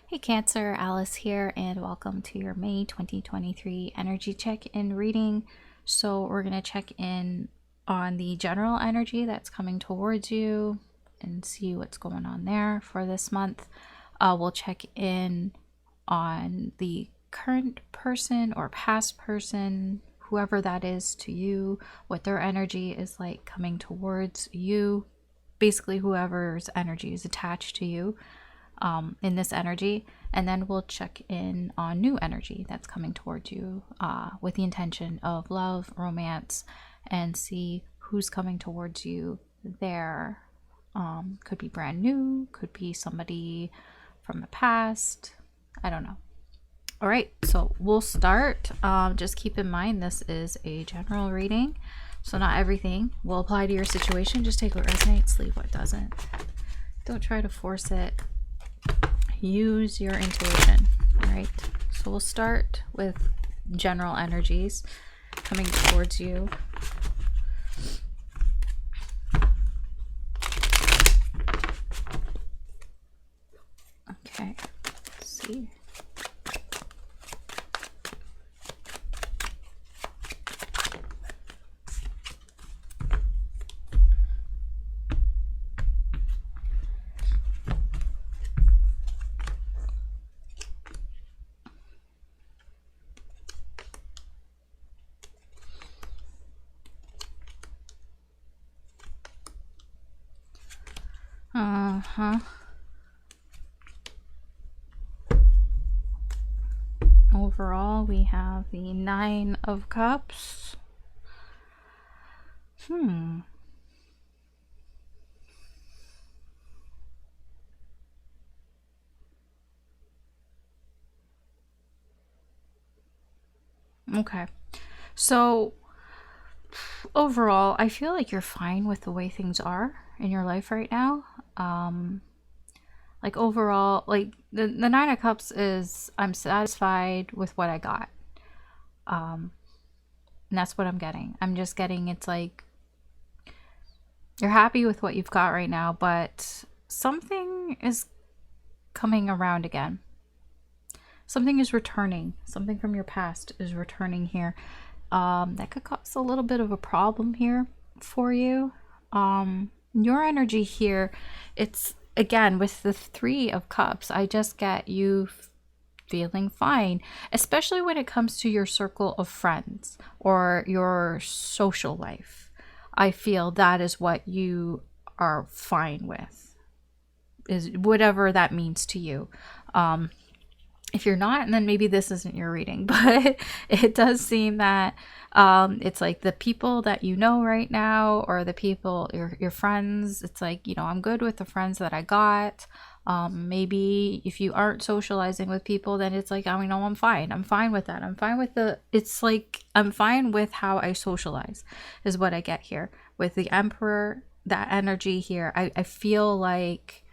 Hey Cancer, Alice here, and welcome to your May 2023 energy check-in reading. So we're going to check in on the general energy that's coming towards you and see what's going on there for this month. We'll check in on the current person or past person, whoever that is to you, what their energy is like coming towards you. Basically, whoever's energy is attached to you in this energy, and then we'll check in on new energy that's coming towards you with the intention of love, romance, and see who's coming towards you there. Could be brand new, could be somebody from the past, I don't know. All right, so we'll start. Just keep in mind this is a general reading, so not everything will apply to your situation. Just take what resonates, leave what doesn't. Don't try to force it. Use your intuition. All right, so we'll start with general energies coming towards you. Okay, let's see. Overall, we have the Nine of Cups. Okay. So overall, I feel like you're fine with the way things are in your life right now. Like overall, like the Nine of Cups is I'm satisfied with what I got. And that's what I'm getting. I'm just getting it's like you're happy with what you've got right now, but something is coming around again. Something is returning. Something from your past is returning here. That could cause a little bit of a problem here for you. Your energy here, it's again with the Three of Cups, I just get you feeling fine, especially when it comes to your circle of friends or your social life. I feel that is what you are fine with, is whatever that means to you. If you're not, then maybe this isn't your reading, but it does seem that it's like the people that you know right now, or the people, your friends, it's like, you know, I'm good with the friends that I got. Maybe if you aren't socializing with people, then it's like, I mean, no, I'm fine. I'm fine with that. I'm fine with it's like, I'm fine with how I socialize is what I get here. With the Emperor, that energy here, I feel like,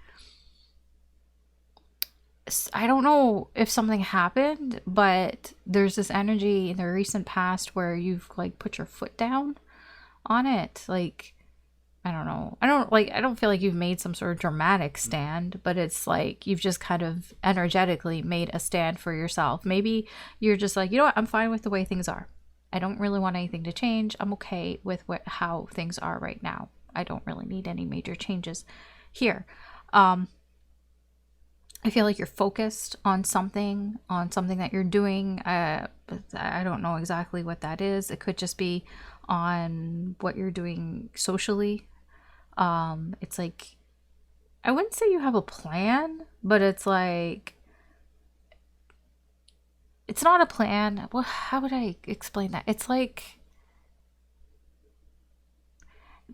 I don't know if something happened, but there's this energy in the recent past where you've like put your foot down on it. Like, I don't know. I don't feel like you've made some sort of dramatic stand, but it's like you've just kind of energetically made a stand for yourself. Maybe you're just like, you know what? I'm fine with the way things are. I don't really want anything to change. I'm okay with how things are right now. I don't really need any major changes here. I feel like you're focused on something that you're doing. But I don't know exactly what that is. It could just be on what you're doing socially. It's like, I wouldn't say you have a plan, but it's like, it's not a plan. Well, how would I explain that? It's like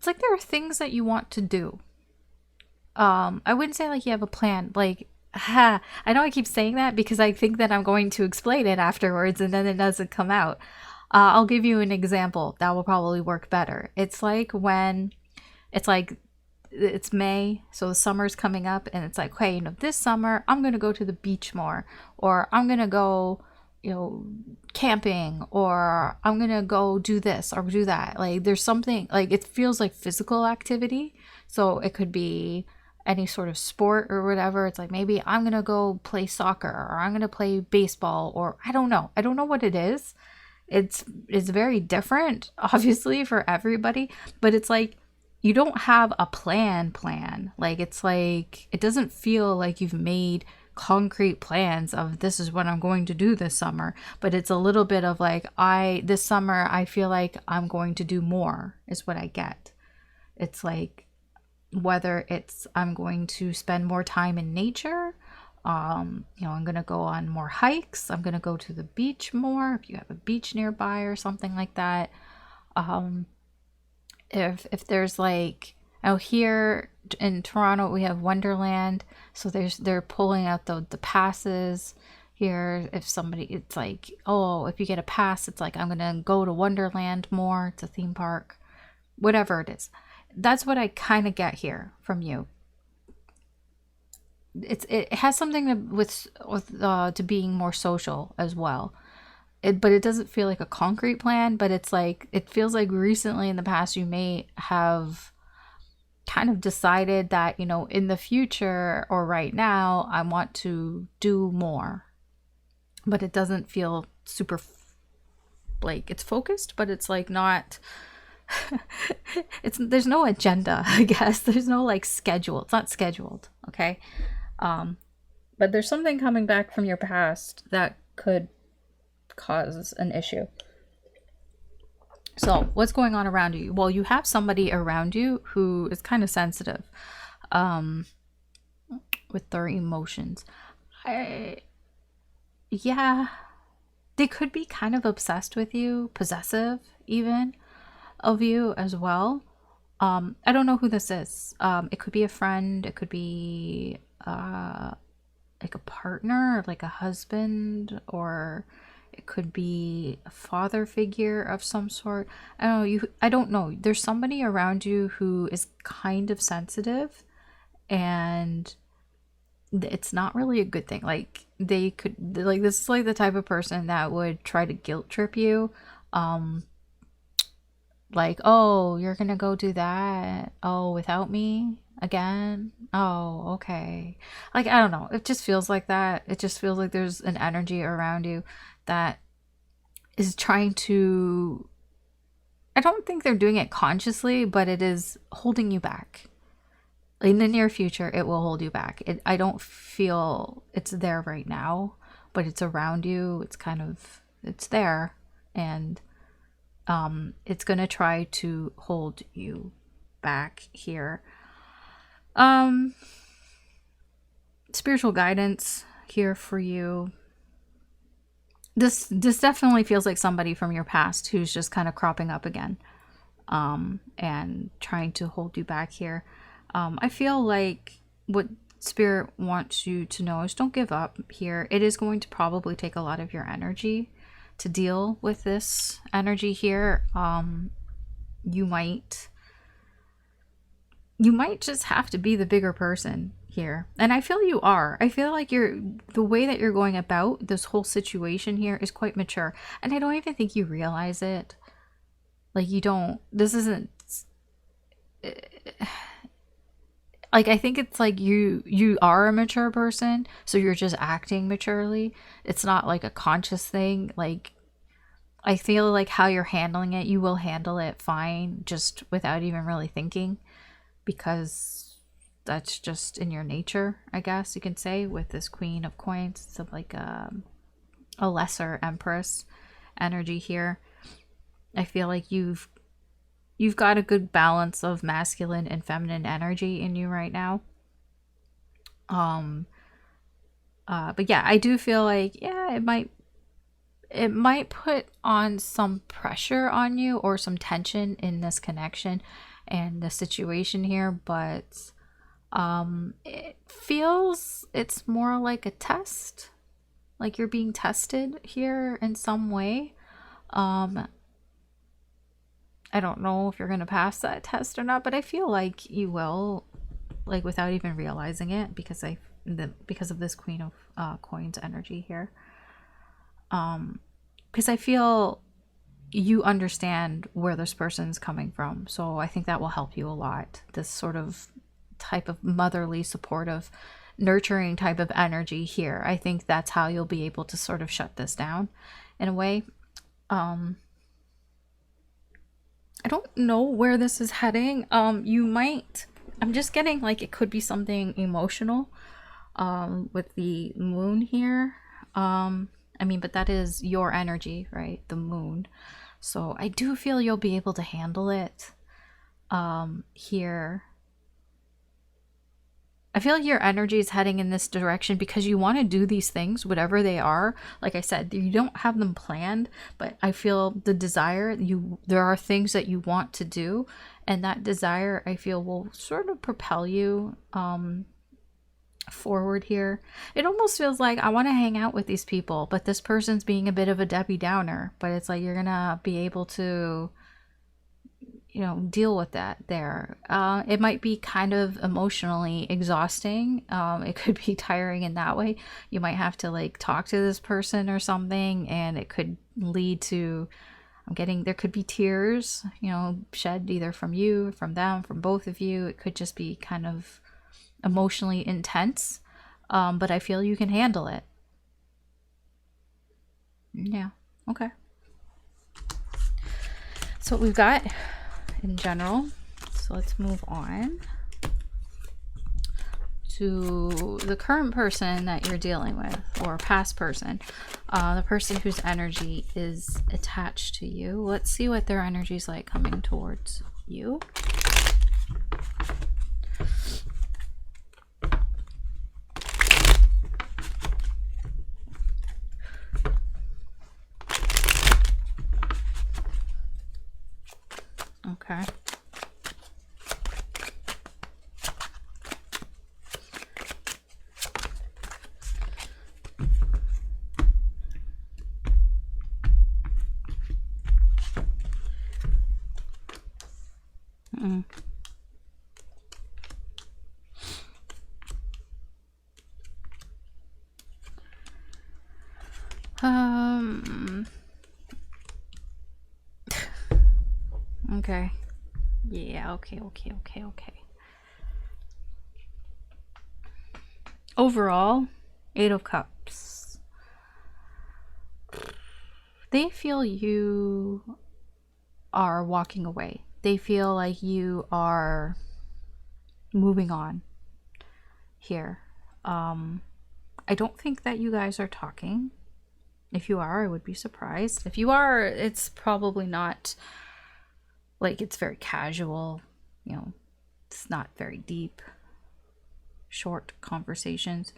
there are things that you want to do. I wouldn't say like you have a plan. Like, I know I keep saying that because I think that I'm going to explain it afterwards and then it doesn't come out. I'll give you an example that will probably work better. It's like when it's May, so the summer's coming up, and it's like, hey, you know, this summer I'm going to go to the beach more, or I'm going to go, you know, camping, or I'm going to go do this or do that. Like, there's something, like, it feels like physical activity. So it could be any sort of sport or whatever. It's like, maybe I'm gonna go play soccer, or I'm gonna play baseball, or I don't know. I don't know what it is. It's very different, obviously, for everybody, but it's like you don't have a plan. Like, it's like, it doesn't feel like you've made concrete plans of, this is what I'm going to do this summer, but it's a little bit of like, this summer I feel like I'm going to do more, is what I get. It's like, whether it's I'm going to spend more time in nature, I'm gonna go on more hikes, I'm gonna go to the beach more, if you have a beach nearby or something like that. If there's like, out here in Toronto we have Wonderland, so they're pulling out the passes here. If somebody, it's like, oh, if you get a pass, it's like, I'm gonna go to Wonderland more, it's a theme park, whatever it is. That's what I kind of get here from you. It has something with to being more social as well. But it doesn't feel like a concrete plan, but it's like, it feels like recently in the past you may have kind of decided that, in the future or right now, I want to do more. But it doesn't feel super, like, it's focused, but it's like not there's no agenda, I guess. There's no like schedule. It's not scheduled, okay? But there's something coming back from your past that could cause an issue. So what's going on around you? Well, you have somebody around you who is kind of sensitive with their emotions. Yeah, they could be kind of obsessed with you, possessive even of you as well. I don't know who this is. It could be a friend, it could be like a partner, like a husband, or it could be a father figure of some sort. I don't know. There's somebody around you who is kind of sensitive, and it's not really a good thing. Like, they could, like, this is like the type of person that would try to guilt trip you. Like, oh, you're gonna go do that, oh, without me again, oh, okay. Like, I don't know, it just feels like that. It just feels like there's an energy around you that is trying to, I don't think they're doing it consciously, but it is holding you back. In the near future, it will hold you back. I don't feel it's there right now, but it's around you. It's kind of, it's there, and it's gonna try to hold you back here. Spiritual guidance here for you. This definitely feels like somebody from your past who's just kind of cropping up again, and trying to hold you back here. I feel like what Spirit wants you to know is, don't give up here. It is going to probably take a lot of your energy to deal with this energy here. You might just have to be the bigger person here. And I feel you are. I feel like the way that you're going about this whole situation here is quite mature. And I don't even think you realize it. Like, you don't, this isn't, like, I think it's like you are a mature person, so you're just acting maturely. It's not like a conscious thing. Like, I feel like how you're handling it, you will handle it fine, just without even really thinking, because that's just in your nature, I guess you can say, with this Queen of Coins. It's like a lesser Empress energy here. I feel like you've got a good balance of masculine and feminine energy in you right now. But yeah, I do feel like, yeah, it might put on some pressure on you, or some tension in this connection and the situation here, but it feels it's more like a test, like you're being tested here in some way. I don't know if you're going to pass that test or not, but I feel like you will, like, without even realizing it, because of this Queen of Coins energy here. Because I feel you understand where this person's coming from, so I think that will help you a lot. This sort of type of motherly, supportive, nurturing type of energy here. I think that's how you'll be able to sort of shut this down in a way. I don't know where this is heading. You might, I'm just getting like it could be something emotional with the moon here. I mean, but that is your energy, right? The moon. So I do feel you'll be able to handle it here. I feel like your energy is heading in this direction because you want to do these things, whatever they are. Like I said, you don't have them planned, but I feel the desire, there are things that you want to do, and that desire, I feel, will sort of propel you forward here. It almost feels like I want to hang out with these people, but this person's being a bit of a Debbie Downer, but it's like you're gonna be able to, you know, deal with that there. It might be kind of emotionally exhausting. It could be tiring in that way. You might have to like talk to this person or something, and it could lead to, there could be tears, you know, shed either from you, from them, from both of you. It could just be kind of emotionally intense, but I feel you can handle it. Yeah, okay. So what we've got in general. So let's move on to the current person that you're dealing with, or past person, the person whose energy is attached to you. Let's see what their energy is like coming towards you. Okay. Okay. Yeah, okay. Overall, 8 of Cups. They feel you are walking away. They feel like you are moving on here. I don't think that you guys are talking. If you are, I would be surprised. If you are, it's probably not like it's very casual, you know, it's not very deep, short conversations.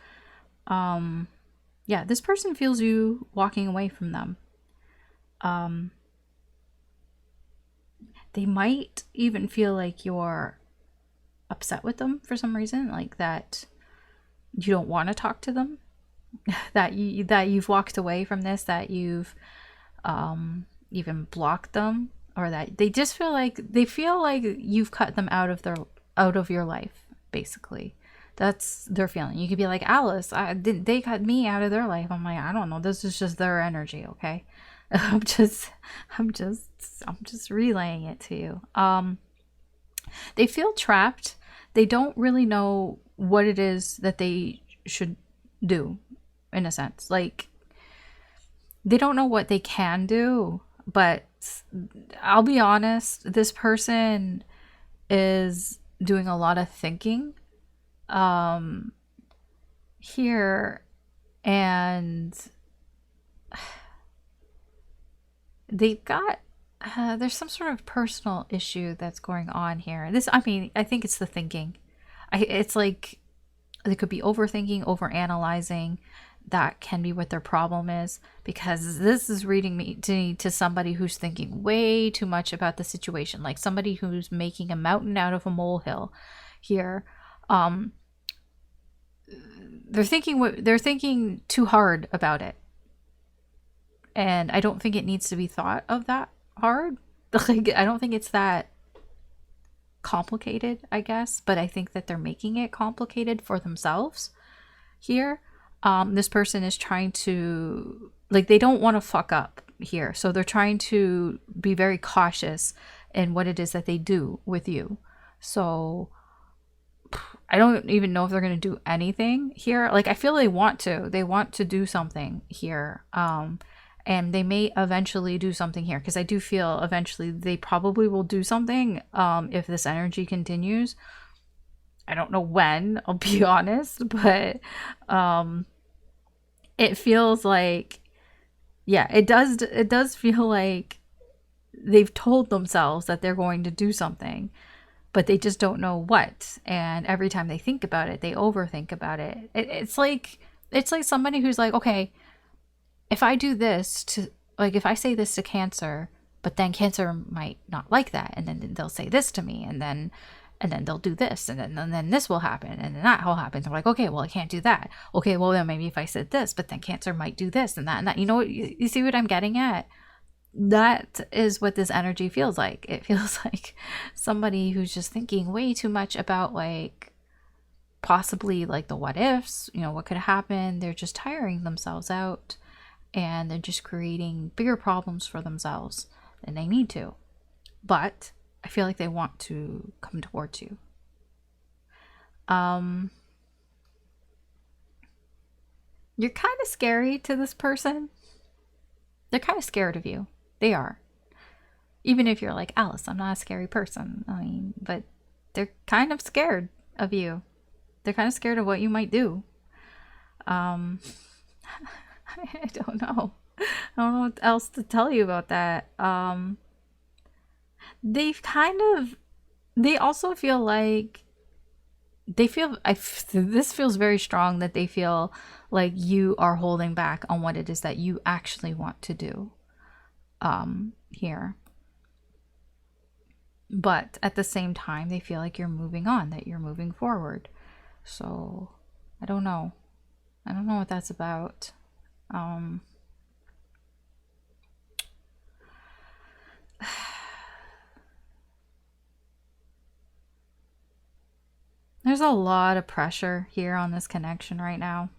Yeah, this person feels you walking away from them. They might even feel like you're upset with them for some reason, like that you don't want to talk to them, that you've walked away from this, that you've even blocked them, or that they just feel like you've cut them out of your life, basically. That's their feeling. You could be like, Alice, they cut me out of their life. I'm like, I don't know. This is just their energy, okay? I'm just relaying it to you. They feel trapped. They don't really know what it is that they should do, in a sense. Like, they don't know what they can do, but I'll be honest, this person is doing a lot of thinking here, and they've got there's some sort of personal issue that's going on here. I think it's the thinking. It's like they could be overthinking, overanalyzing. That can be what their problem is, because this is reading me to somebody who's thinking way too much about the situation, like somebody who's making a mountain out of a molehill here. They're thinking too hard about it, and I don't think it needs to be thought of that hard. Like, I don't think it's that complicated, I guess, but I think that they're making it complicated for themselves here. This person is trying to, like, they don't want to fuck up here, so they're trying to be very cautious in what it is that they do with you. So I don't even know if they're going to do anything here. Like, I feel they want to. They want to do something here. And they may eventually do something here, because I do feel eventually they probably will do something if this energy continues. I don't know when, I'll be honest, but it feels like, yeah, it does feel like they've told themselves that they're going to do something, but they just don't know what. And every time they think about it, they overthink about it. It's like somebody who's like, okay, if I do this to, like, if I say this to Cancer, but then Cancer might not like that, and then they'll say this to me, and then they'll do this, and then this will happen, and then that will happen. They're like, okay, well, I can't do that. Okay, well, then maybe if I said this, but then Cancer might do this and that and that. You know what? You see what I'm getting at? That is what this energy feels like. It feels like somebody who's just thinking way too much about, like, possibly, like, the what ifs, you know, what could happen. They're just tiring themselves out, and they're just creating bigger problems for themselves than they need to. But I feel like they want to come towards you. You're kind of scary to this person. They're kind of scared of you. They are. Even if you're like, Alice, I'm not a scary person. I mean, but they're kind of scared of you. They're kind of scared of what you might do. I don't know. I don't know what else to tell you about that. They also feel like this feels very strong, that they feel like you are holding back on what it is that you actually want to do here. But at the same time, they feel like you're moving on, that you're moving forward. So I don't know. I don't know what that's about. There's a lot of pressure here on this connection right now.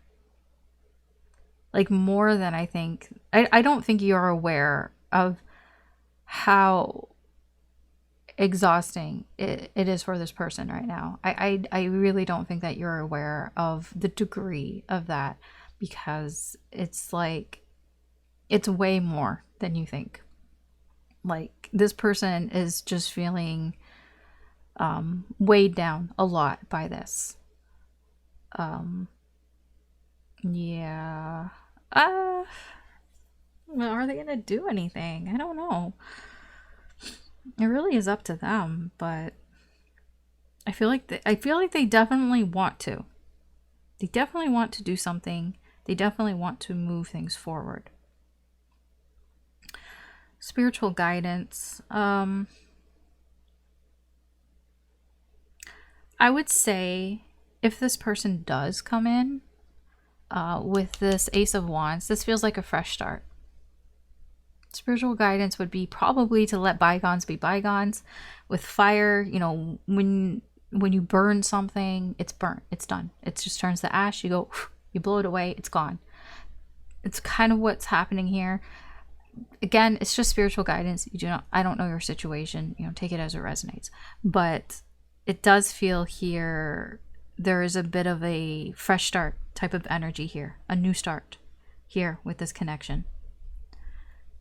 Like, more than I think. I don't think you're aware of how exhausting it is for this person right now. I really don't think that you're aware of the degree of that, because it's like, it's way more than you think. Like, this person is just feeling weighed down a lot by this. Yeah. Well, are they gonna do anything? I don't know. It really is up to them, but I feel like they definitely want to. They definitely want to do something. They definitely want to move things forward. Spiritual guidance. I would say, if this person does come in with this Ace of Wands, this feels like a fresh start. Spiritual guidance would be probably to let bygones be bygones. With fire, you know, when you burn something, it's burnt, it's done. It just turns to ash. You go, you blow it away, it's gone. It's kind of what's happening here. Again, it's just spiritual guidance. I don't know your situation. You know, take it as it resonates. But it does feel here there is a bit of a fresh start type of energy here, a new start here with this connection.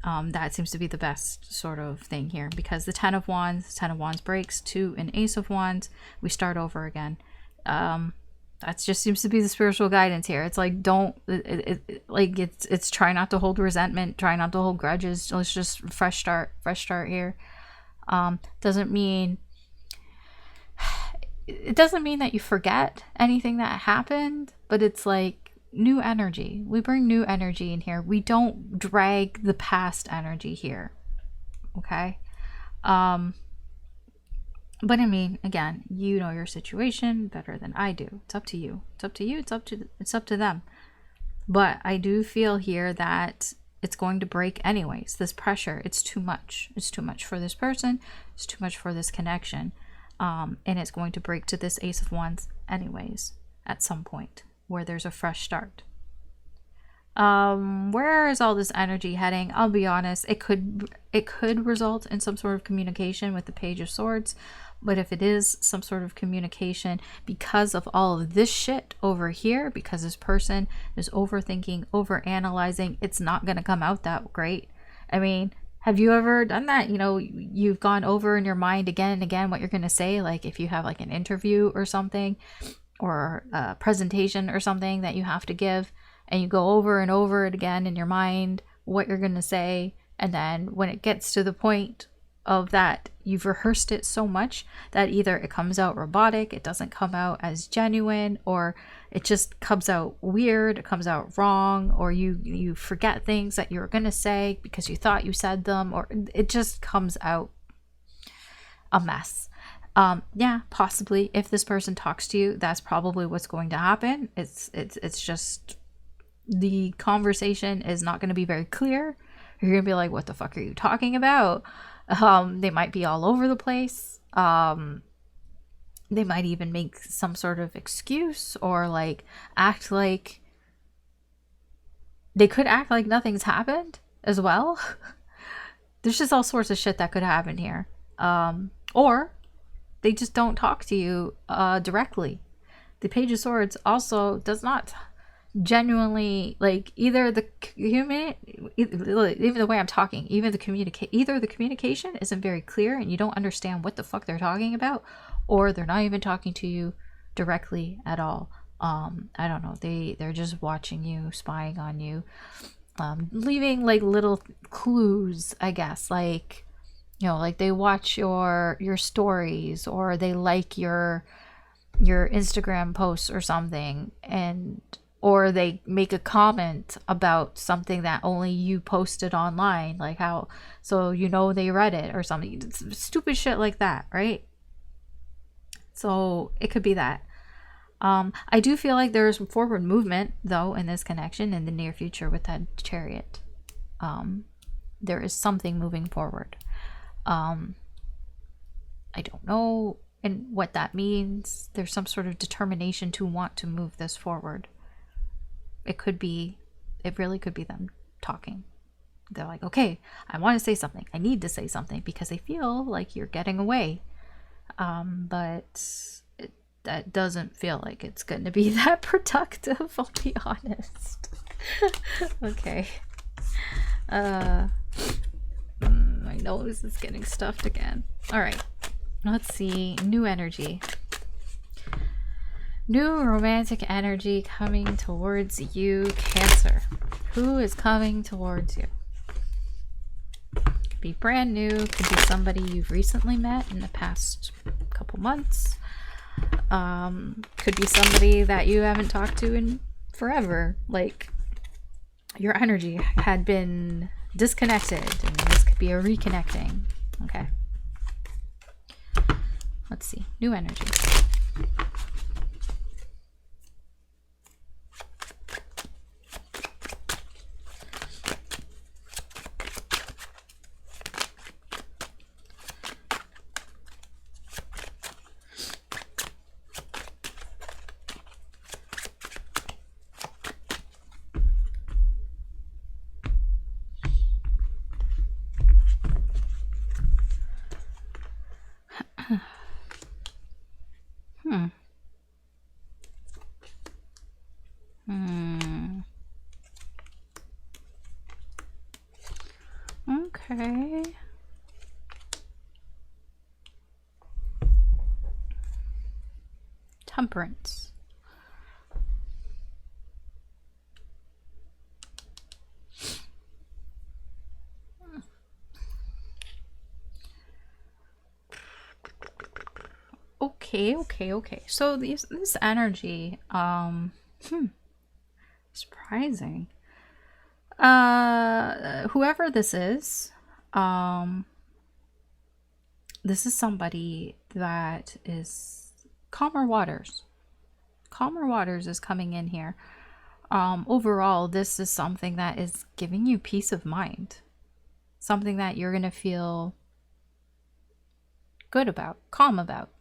That seems to be the best sort of thing here, because the Ten of Wands breaks to an Ace of Wands. We start over again. That just seems to be the spiritual guidance here. It's like, it's try not to hold resentment, try not to hold grudges. Let's just fresh start here. Doesn't mean that you forget anything that happened, but it's like new energy. We bring new energy in here. We don't drag the past energy here. Okay? But I mean, again, you know your situation better than I do. It's up to you. It's up to you. It's up to them. But I do feel here that it's going to break anyways. This pressure, it's too much. It's too much for this person. It's too much for this connection. And it's going to break to this Ace of Wands anyways at some point, where there's a fresh start. Where is all this energy heading? I'll be honest, it could result in some sort of communication with the Page of Swords, But if it is some sort of communication because of all of this shit over here, because this person is overthinking, overanalyzing, it's not going to come out that great. I mean, have you ever done that? You know, you've gone over in your mind again and again what you're going to say. Like if you have like an interview or something, or a presentation or something that you have to give, and you go over and over it again in your mind what you're going to say, and then when it gets to the point of that, you've rehearsed it so much that either it comes out robotic, it doesn't come out as genuine, or it just comes out weird, it comes out wrong, or you forget things that you were going to say because you thought you said them, or it just comes out a mess. Yeah, possibly if this person talks to you, that's probably what's going to happen. It's just the conversation is not going to be very clear. You're going to be like, what the fuck are you talking about? They might be all over the place. They might even make some sort of excuse, or like act like they could act like nothing's happened as well. There's just all sorts of shit that could happen here. Or they just don't talk to you directly. The Page of Swords also does not genuinely, like, either the human, even the way I'm talking, either the communication isn't very clear and you don't understand what the fuck they're talking about, or they're not even talking to you directly at all. I don't know, they're just watching you, spying on you, leaving like little clues, I guess, like, you know, like they watch your stories, or they like your Instagram posts or something, and or they make a comment about something that only you posted online, like how, so you know they read it or something. It's stupid shit like that, right? So it could be that. I do feel like there's forward movement though in this connection in the near future with that Chariot. There is something moving forward. I don't know and what that means. There's some sort of determination to want to move this forward. It really could be them talking. They're like, okay, I want to say something. I need to say something because they feel like you're getting away. But that doesn't feel like it's going to be that productive, I'll be honest. Okay. My nose is getting stuffed again. All right, let's see. New energy. New romantic energy coming towards you, Cancer. Who is coming towards you? Could be brand new. Could be somebody you've recently met in the past couple months. Could be somebody that you haven't talked to in forever. Like, your energy had been disconnected, and this could be a reconnecting. Okay. Let's see. New energy. Okay. Temperance. Okay. So this energy, surprising. Whoever this is somebody that is calmer waters. Calmer waters is coming in here. Overall, this is something that is giving you peace of mind. Something that you're going to feel good about, calm about.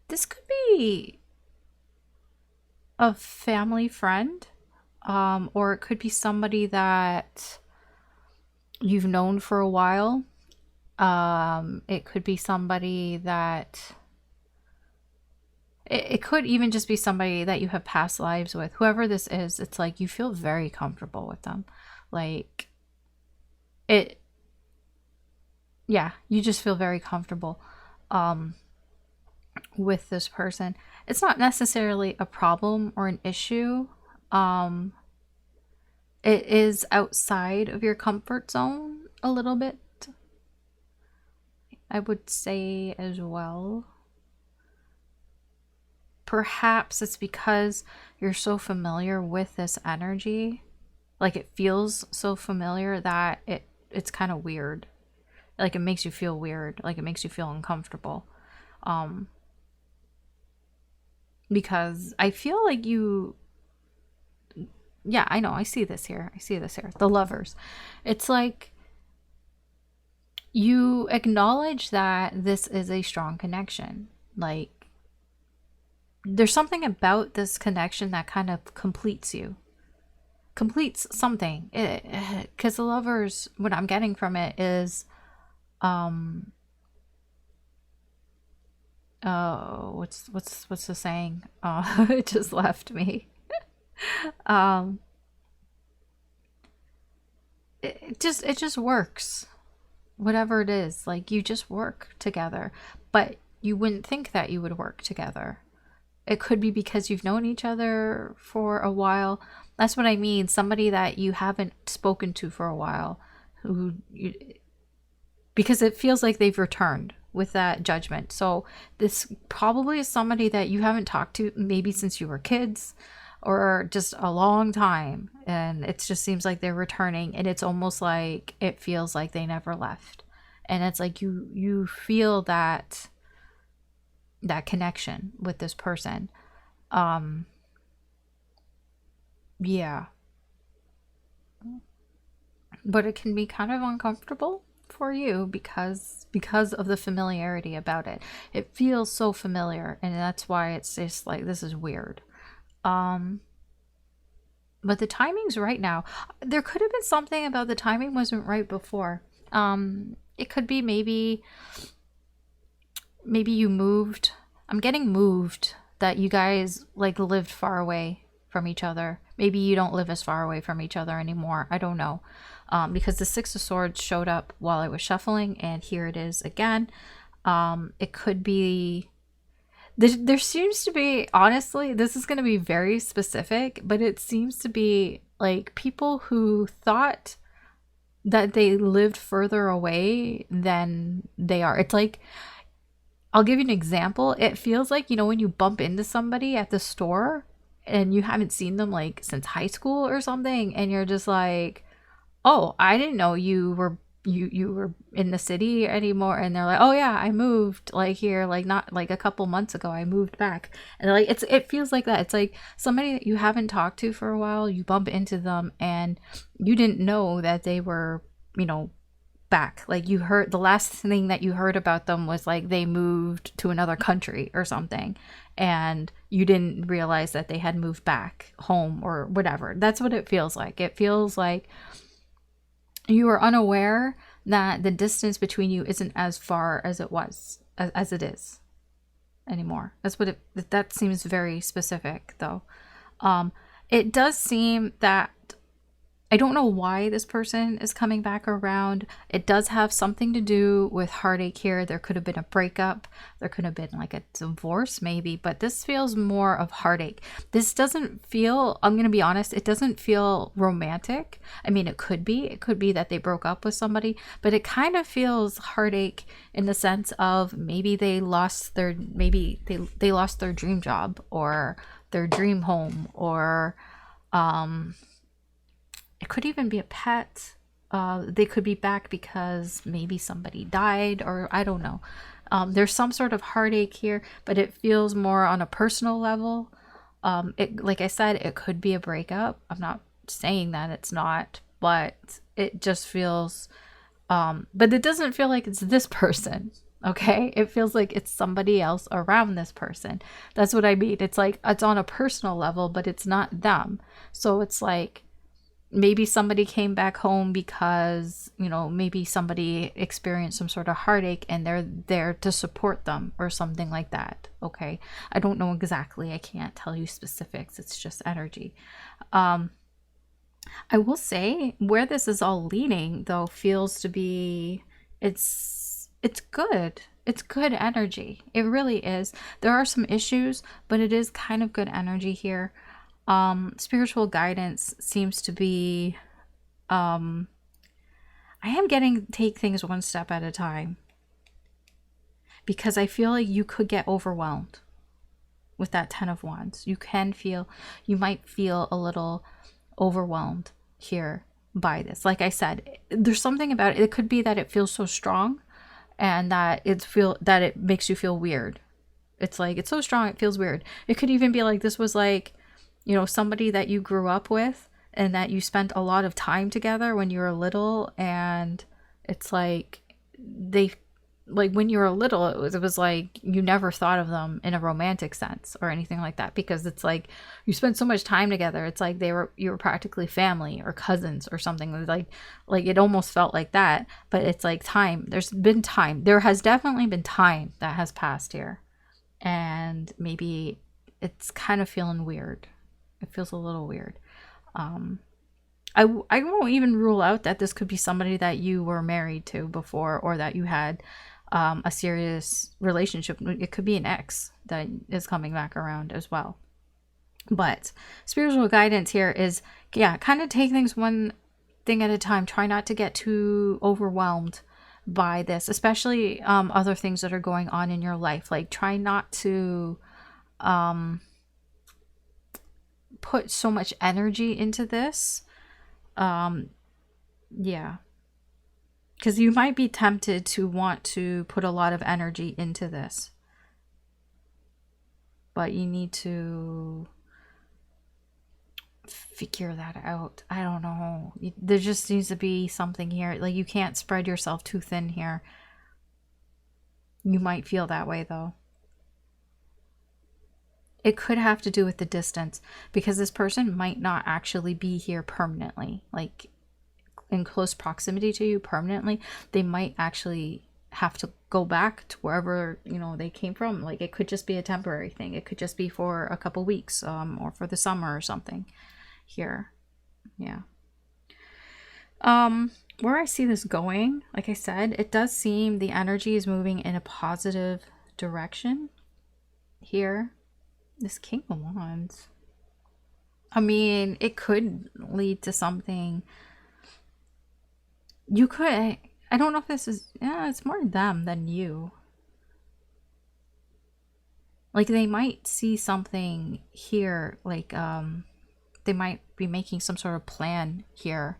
This could be a family friend, or it could be somebody that you've known for a while, It could be somebody that it could even just be somebody that you have past lives with. Whoever this is, it's like you feel very comfortable with them. Like it, yeah, you just feel very comfortable with this person. It's not necessarily a problem or an issue. Um, it is outside of your comfort zone a little bit, I would say as well. Perhaps it's because you're so familiar with this energy. Like it feels so familiar that it's kind of weird. Like it makes you feel weird. Like it makes you feel uncomfortable. Um, because I feel like you, yeah, I know. I see this here. I see this here. The lovers. It's like you acknowledge that this is a strong connection. Like there's something about this connection that kind of completes you, completes something. Because the lovers, what I'm getting from it is, oh, what's the saying? Oh, it just left me. Um, it just works. Whatever it is, like you just work together, but you wouldn't think that you would work together. It could be because you've known each other for a while. That's what I mean. Somebody that you haven't spoken to for a while, because it feels like they've returned with that judgment. So this probably is somebody that you haven't talked to maybe since you were kids or just a long time. And it just seems like they're returning, and it's almost like it feels like they never left. And it's like you feel that connection with this person. Um yeah, but it can be kind of uncomfortable for you because of the familiarity about it. It feels so familiar, and that's why it's just like this is weird. Um but the timing's right now. There could have been something about the timing wasn't right before. It could be maybe you moved. I'm getting moved, that you guys like lived far away from each other. Maybe you don't live as far away from each other anymore. I don't know. Because the Six of Swords showed up while I was shuffling, and here it is again. It could be. There seems to be, honestly, this is going to be very specific, but it seems to be like people who thought that they lived further away than they are. It's like, I'll give you an example. It feels like, when you bump into somebody at the store and you haven't seen them like since high school or something, and you're just like, "Oh, I didn't know you were in the city anymore." And they're like, "Oh yeah, I moved like here, like not like a couple months ago. I moved back." And like it feels like that. It's like somebody that you haven't talked to for a while, you bump into them and you didn't know that they were, back. Like you heard, the last thing that you heard about them was like they moved to another country or something, and you didn't realize that they had moved back home or whatever. That's what it feels like. It feels like you are unaware that the distance between you isn't as far as it was, as it is anymore. That seems very specific though. It does seem that I don't know why this person is coming back around. It does have something to do with heartache here. There could have been a breakup. There could have been like a divorce maybe, but this feels more of heartache. This doesn't feel, I'm going to be honest, it doesn't feel romantic. I mean, it could be. It could be that they broke up with somebody, but it kind of feels heartache in the sense of maybe they lost their, they lost their dream job or their dream home, or it could even be a pet. They could be back because maybe somebody died, or I don't know. There's some sort of heartache here, but it feels more on a personal level. Like I said, it could be a breakup. I'm not saying that it's not, but it just feels, but it doesn't feel like it's this person. Okay. It feels like it's somebody else around this person. That's what I mean. It's like, it's on a personal level, but it's not them. So it's like, maybe somebody came back home because, you know, maybe somebody experienced some sort of heartache and they're there to support them or something like that. Okay. I don't know exactly. I can't tell you specifics. It's just energy. I will say where this is all leading though feels to be, it's good. It's good energy. It really is. There are some issues, but it is kind of good energy here. Spiritual guidance seems to be, I am getting take things one step at a time, because I feel like you could get overwhelmed with that 10 of Wands. You might feel a little overwhelmed here by this. Like I said, there's something about it. It could be that it feels so strong and that it makes you feel weird. It's like, it's so strong, it feels weird. It could even be like this was like, you know, somebody that you grew up with and that you spent a lot of time together when you were little, and it's like when you were little, it was like you never thought of them in a romantic sense or anything like that, because it's like you spent so much time together. It's like you were practically family or cousins or something. Like it almost felt like that, but it's like time. There has definitely been time that has passed here, and maybe it's kind of feeling weird. It feels a little weird. I won't even rule out that this could be somebody that you were married to before, or that you had a serious relationship. It could be an ex that is coming back around as well. But spiritual guidance here is, yeah, kind of take things one thing at a time. Try not to get too overwhelmed by this, especially other things that are going on in your life. Like, try not to put so much energy into this. Yeah, because you might be tempted to want to put a lot of energy into this, but you need to figure that out. I don't know. There just needs to be something here. Like, you can't spread yourself too thin here. You might feel that way though. It could have to do with the distance, because this person might not actually be here permanently, like in close proximity to you permanently. They might actually have to go back to wherever, you know, they came from. Like, it could just be a temporary thing. It could just be for a couple weeks, or for the summer or something here. Yeah. Where I see this going, like I said, it does seem the energy is moving in a positive direction here. This King of Wands. I mean, it could lead to something. You could, I don't know if this is, yeah, it's more them than you. Like, they might see something here, like, they might be making some sort of plan here.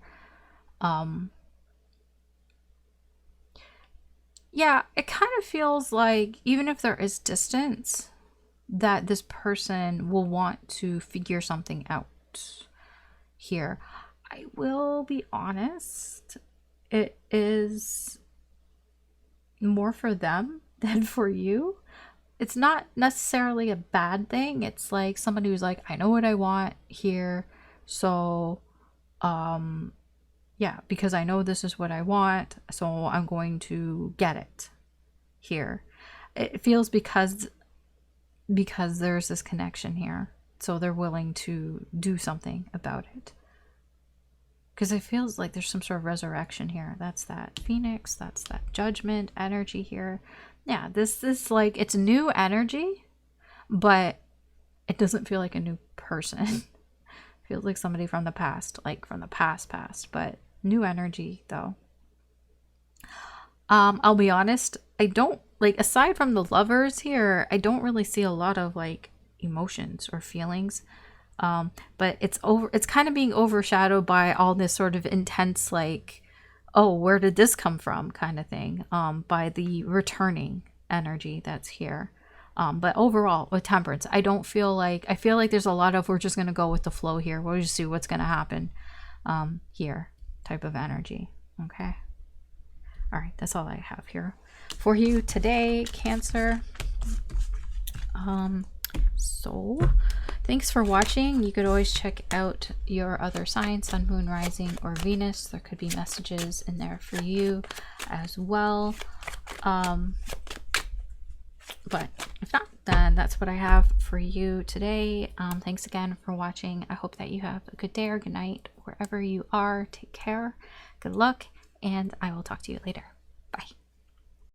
Yeah, it kind of feels like, even if there is distance, that this person will want to figure something out here. I will be honest, it is more for them than for you. It's not necessarily a bad thing. It's like somebody who's like, I know what I want here, so yeah, because I know this is what I want, so I'm going to get it here. It feels because there's this connection here, so they're willing to do something about it, because it feels like there's some sort of resurrection here. That's that Phoenix, that's that Judgment energy here. Yeah, this is like, it's new energy, but it doesn't feel like a new person. It feels like somebody from the past, like from the past, but new energy though. I'll be honest, I don't, like, aside from the Lovers here, I don't really see a lot of like emotions or feelings. But it's kind of being overshadowed by all this sort of intense, like, oh, where did this come from kind of thing, by the returning energy that's here. But overall, with Temperance, I feel like there's a lot of, we're just going to go with the flow here. We'll just see what's going to happen here type of energy. Okay. All right. That's all I have here for you today, Cancer. So Thanks for watching. You could always check out your other signs, sun, moon, rising, or Venus. There could be messages in there for you as well. But if not, then that's what I have for you today. Thanks again for watching. I hope that you have a good day or good night wherever you are. Take care. Good luck, and I will talk to you later.